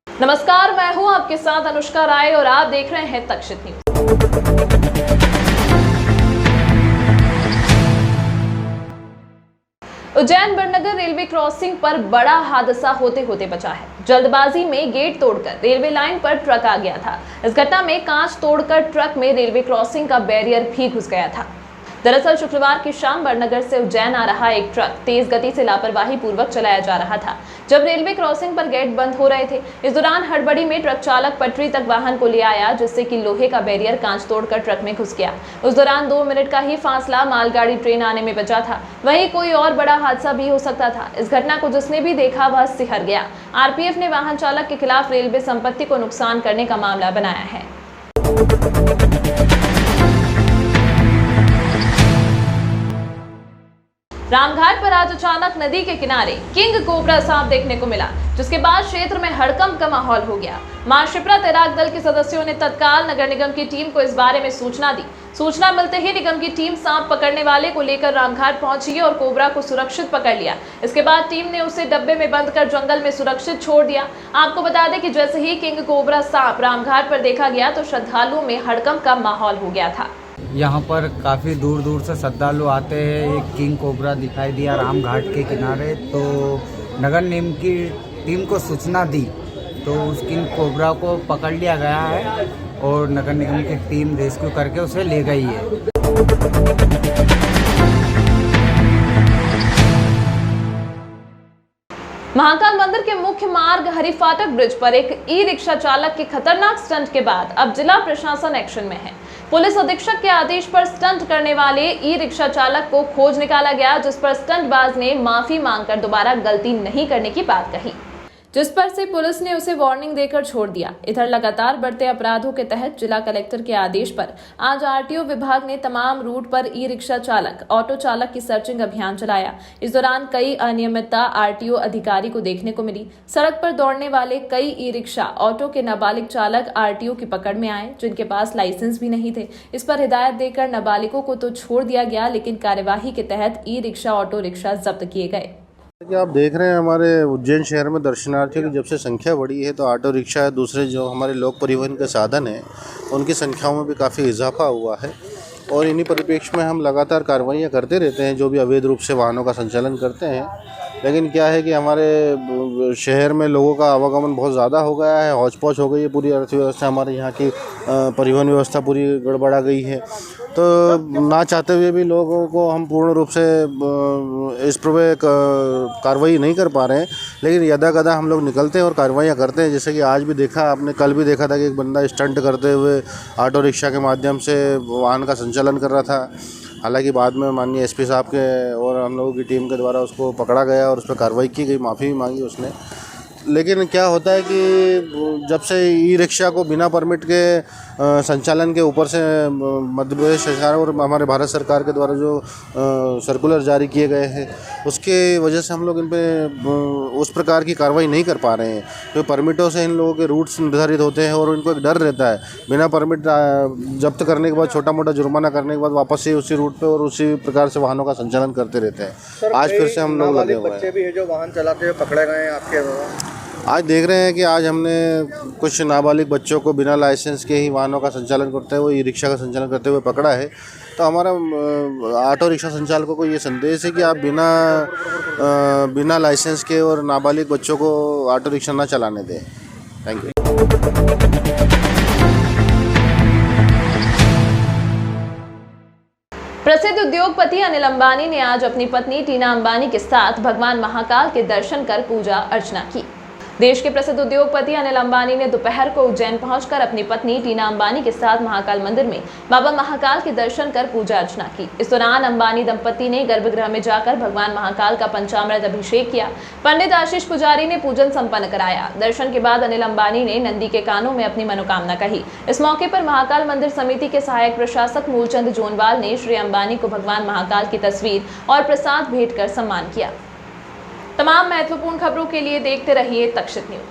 नमस्कार, मैं हूं आपके साथ अनुष्का राय और आप देख रहे हैं Takshit news. Ujjain Badnagar railway crossing पर बड़ा हादसा होते होते बचा है। जल्दबाजी में गेट तोड़कर रेलवे लाइन पर ट्रक आ गया था। इस घटना में कांच तोड़कर ट्रक में रेलवे क्रॉसिंग का बैरियर भी घुस गया था। दरअसल शुक्रवार की शाम बड़नगर से उज्जैन आ रहा एक ट्रक तेज गति से लापरवाही पूर्वक चलाया जा रहा था। जब रेलवे क्रॉसिंग पर गेट बंद हो रहे थे, इस दौरान हड़बड़ी में ट्रक चालक पटरी तक वाहन को ले आया, जिससे कि लोहे का बैरियर कांच तोड़कर ट्रक में घुस गया। उस दौरान 2 मिनट का ही फासला मालगाड़ी ट्रेन आने में बचा था। वहीं कोई और बड़ा हादसा भी हो सकता था। इस घटना को जिसने भी देखा वह सिहर गया। आरपीएफ ने वाहन चालक के खिलाफ रेलवे संपत्ति को नुकसान करने का मामला बनाया है। रामघाट पर आज अचानक नदी के किनारे किंग कोबरा सांप देखने को मिला, जिसके बाद क्षेत्र में हड़कंप का माहौल हो गया। मां शिप्रा तैराक दल के सदस्यों ने तत्काल नगर निगम की टीम को इस बारे में सूचना दी। सूचना मिलते ही निगम की टीम सांप पकड़ने वाले को लेकर रामघाट पहुंची और कोबरा को सुरक्षित पकड़ लिया। इसके बाद टीम ने उसे डब्बे में बंद कर जंगल में सुरक्षित छोड़ दिया। आपको बता दें कि जैसे ही किंग कोबरा सांप रामघाट पर देखा गया तो श्रद्धालुओं में हड़कंप का माहौल हो गया था। यहाँ पर काफ़ी दूर दूर से श्रद्धालु आते हैं। एक किंग कोबरा दिखाई दिया रामघाट के किनारे, तो नगर निगम की टीम को सूचना दी तो उस किंग कोबरा को पकड़ लिया गया है और नगर निगम की टीम रेस्क्यू करके उसे ले गई है। महाकाल मंदिर के मुख्य मार्ग हरिफाटक ब्रिज पर एक ई रिक्शा चालक के खतरनाक स्टंट के बाद अब जिला प्रशासन एक्शन में है। पुलिस अधीक्षक के आदेश पर स्टंट करने वाले ई रिक्शा चालक को खोज निकाला गया, जिस पर स्टंटबाज ने माफी मांगकर दोबारा गलती नहीं करने की बात कही, जिस पर से पुलिस ने उसे वार्निंग देकर छोड़ दिया। इधर लगातार बढ़ते अपराधों के तहत जिला कलेक्टर के आदेश पर आज आरटीओ विभाग ने तमाम रूट पर ई रिक्शा चालक, ऑटो चालक की सर्चिंग अभियान चलाया। इस दौरान कई अनियमितता आरटीओ अधिकारी को देखने को मिली। सड़क पर दौड़ने वाले कई ई रिक्शा, ऑटो के नाबालिग चालक आरटीओ की पकड़ में आए, जिनके पास लाइसेंस भी नहीं थे। इस पर हिदायत देकर नाबालिगों को तो छोड़ दिया गया, लेकिन कार्यवाही के तहत ई रिक्शा, ऑटो रिक्शा जब्त किए गए। कि आप देख रहे हैं हमारे उज्जैन शहर में दर्शनार्थियों की जब से संख्या बढ़ी है, तो ऑटो रिक्शा है, दूसरे जो हमारे लोक परिवहन के साधन हैं, उनकी संख्याओं में भी काफ़ी इजाफा हुआ है। और इन्हीं परिप्रेक्ष्य में हम लगातार कार्रवाइयाँ करते रहते हैं, जो भी अवैध रूप से वाहनों का संचालन करते हैं। लेकिन क्या है कि हमारे शहर में लोगों का आवागमन बहुत ज़्यादा हो गया है, हौच पौच हो गई है, पूरी अर्थव्यवस्था हमारे यहाँ की परिवहन व्यवस्था पूरी गड़बड़ा गई है। तो ना चाहते हुए भी लोगों को हम पूर्ण रूप से इस पर कार्रवाई नहीं कर पा रहे हैं, लेकिन यदा कदा हम लोग निकलते हैं और कार्रवाइयाँ करते हैं। जैसे कि आज भी देखा आपने, कल भी देखा था कि एक बंदा स्टंट करते हुए ऑटो रिक्शा के माध्यम से वाहन का संचालन कर रहा था। हालांकि बाद में माननीय एसपी साहब के और हम लोगों की टीम के द्वारा उसको पकड़ा गया और उस पर कार्रवाई की गई, माफ़ी भी मांगी उसने। लेकिन क्या होता है कि जब से ई रिक्शा को बिना परमिट के संचालन के ऊपर से मध्य प्रदेश सरकार और हमारे भारत सरकार के द्वारा जो सर्कुलर जारी किए गए हैं, उसके वजह से हम लोग इन पे उस प्रकार की कार्रवाई नहीं कर पा रहे हैं। तो परमिटों से इन लोगों के रूट्स निर्धारित होते हैं और इनको एक डर रहता है, बिना परमिट जब्त करने के बाद छोटा मोटा जुर्माना करने के बाद वापस से उसी रूट पे और उसी प्रकार से वाहनों का संचालन करते रहते हैं। आज फिर से हम लोग लगे हुए हैं। बच्चे भी है जो वाहन चलाते हुए पकड़े गए हैं आपके द्वारा। आज देख रहे हैं कि आज हमने कुछ नाबालिग बच्चों को बिना लाइसेंस के ही वाहनों का संचालन करते हुए, ई रिक्शा का संचालन करते हुए पकड़ा है। तो हमारा ऑटो रिक्शा संचालकों को ये संदेश है कि आप बिना लाइसेंस के और नाबालिग बच्चों को ऑटो रिक्शा ना चलाने दें। Thank you. प्रसिद्ध उद्योगपति अनिल अंबानी ने आज अपनी पत्नी टीना अंबानी के साथ भगवान महाकाल के दर्शन कर पूजा अर्चना की। देश के प्रसिद्ध उद्योगपति अनिल अंबानी ने दोपहर को उज्जैन पहुंचकर अपनी पत्नी टीना अंबानी के साथ महाकाल मंदिर में बाबा महाकाल के दर्शन कर पूजा अर्चना की। इस दौरान अंबानी दंपति ने गर्भगृह में जाकर भगवान महाकाल का पंचामृत अभिषेक किया। पंडित आशीष पुजारी ने पूजन संपन्न कराया। दर्शन के बाद अनिल अंबानी ने नंदी के कानों में अपनी मनोकामना कही। इस मौके पर महाकाल मंदिर समिति के सहायक प्रशासक मूलचंद जोनवाल ने श्री अंबानी को भगवान महाकाल की तस्वीर और प्रसाद भेंट कर सम्मान किया। तमाम महत्वपूर्ण खबरों के लिए देखते रहिए तक्षित न्यूज।